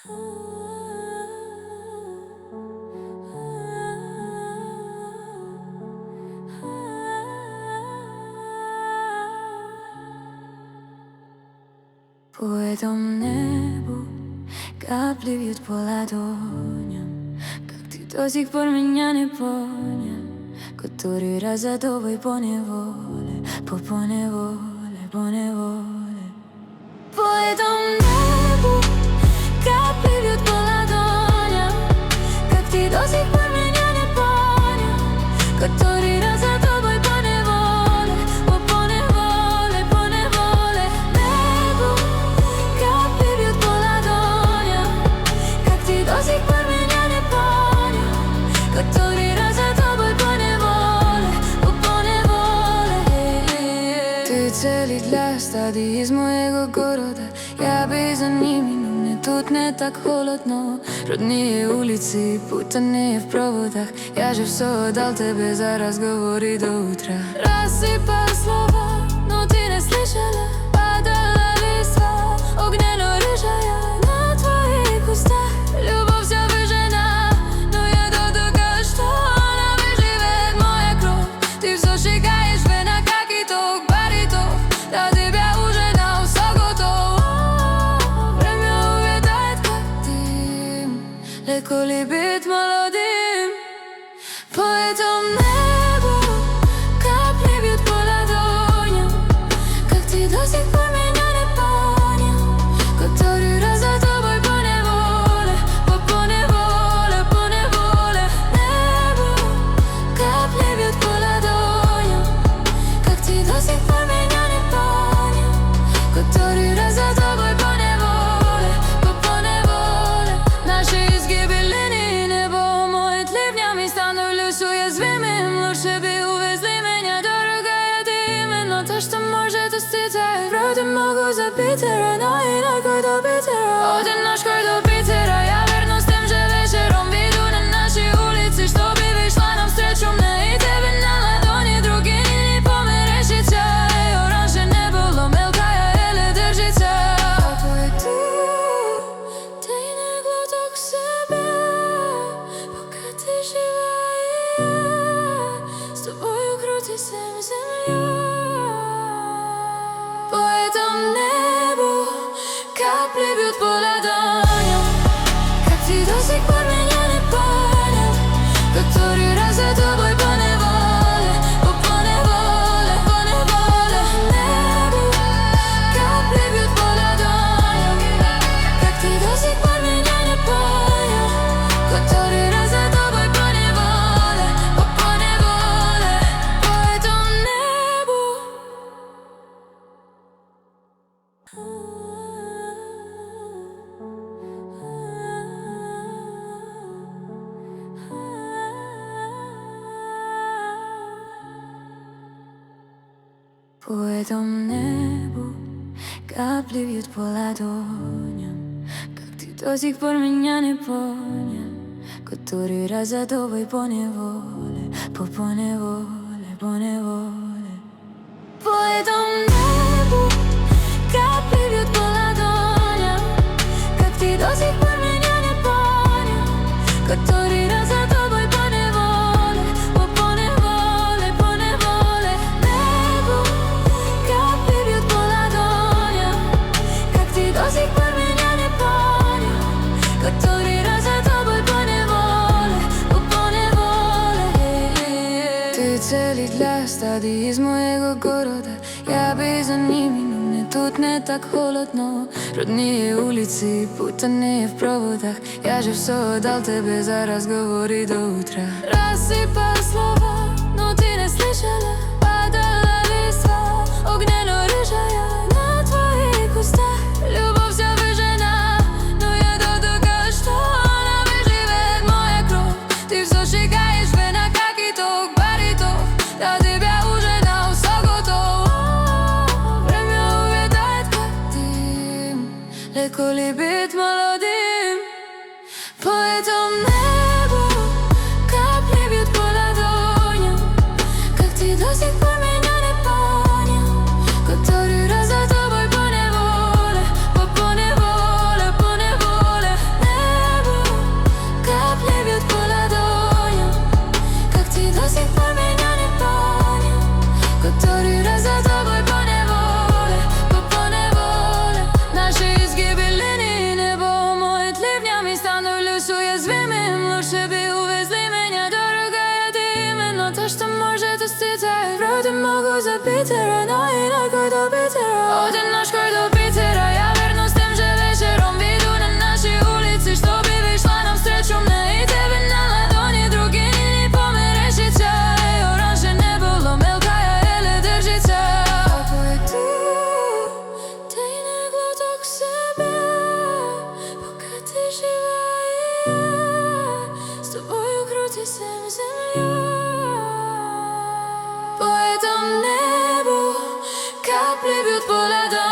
По едном небу капли бьют по ладоням. Как ты до сих пор меня не понял, который раз за тобой поневоле, поневоле, поневоле. По этому небу капли бьют по ладоням. Как ты до сих пор меня не понял, который раз за тобой поневоле, поневоле, поневоле. Небу капли бьют по ладоням. Как ты до сих пор меня не понял, который раз за тобой поневоле, поневоле. Ты цели для стадии из моего города. Я би за ними, но мне тут не так холодно. Родные улицы, путанные в проводах. Я же все отдал тебе за разговоры до утра. Рассыпал слова, но ты не слышала. Падала листва, огненно-рыжая на твоих устах. Любовь вся выжжена, но я додумала, что она выживет, моя кровь. Ты все сжигаешь вена, как итог, баритов. Для тебя уже на все готово. Время увядает, как дым, легко лепит молодым. По этому небу капли бьют по ладоням. Как ты до сих пор меня не понял, который раз за тобой поневоле, поневоле, поневоле. Небу капли бьют по ладоням. Как ты до сих пор меня не понял, который раз за тобой поневоле, поневоле. Наши изгибы линии небо моет ливнями. Становлюсь уязвимым, лучше бы увезли меня, дорогая. Ты именно то, что может уститься. Вроде могу забить рано и ногой до Питера. Один ножкой до Питера. Я вернусь тем же вечером. Веду на наши улицы, чтобы вышла навстречу мне и тебе на ладони. Другие не померещится. Ее раньше не было, мелкая еле держится. Какой ты не глоток в себе, пока ты жива, и я с тобою крутится земля. По этому небу капли бьют по ладоням. Как ты до сих пор меня не понял, который раз за тобой поневоле, поневоле, поневоле. Небу капли бьют по ладоням. Как ты до сих пор меня не понял, который раз за тобой поневоле, поневоле. По этому небу. По этому небу капли бьют по ладоням. Как ты до сих пор меня не понял, который раз за тобой поневоле, поневоле, поневоле. По этому небу капли бьют по ладоням. Как ты до сих пор меня не понял, который раз за тобой поневоле, поневоле, поневоле. Небу капли бьют по ладоням. Как ты до сих пор меня не понял, который раз за тобой поневоле, поневоле. Ты цели для стадии из моего города. Я би за ними, но мне тут не так холодно. Родные улицы, путанные в проводах. Я же все отдал тебе за разговоры до утра. Рассыпал слова, но ты не слышала. Падала листва, огненно-рыжая на твоих устах. Любовь вся выжжена, но я додумала, что она выживет, моя кровь. Ты все сжигаешь вена, как итог, баритов. Для тебя уже на все готово. Время увядает, как дым, легко лепит молодым. По этому небу капли бьют по ладоням. Как ты до сих пор меня не понял, который раз за тобой поневоле, поневоле, поневоле. будеш уязвимим, лучше би увезли меня, дорогая, ты именно то, что может устицать. Вроде могу забить рано, иногда до Питера. Один наш край до Питера, я вернусь тем же вечером. Выйду на наши улицы, чтобы вышла навстречу мне и тебе на ладони. Другие не померещится, ее раньше не было, мелкая еле держится. А пойду тайный глоток себе, пока ты жива и я с тобою крутится земля. По этому небу капли бьют по льду.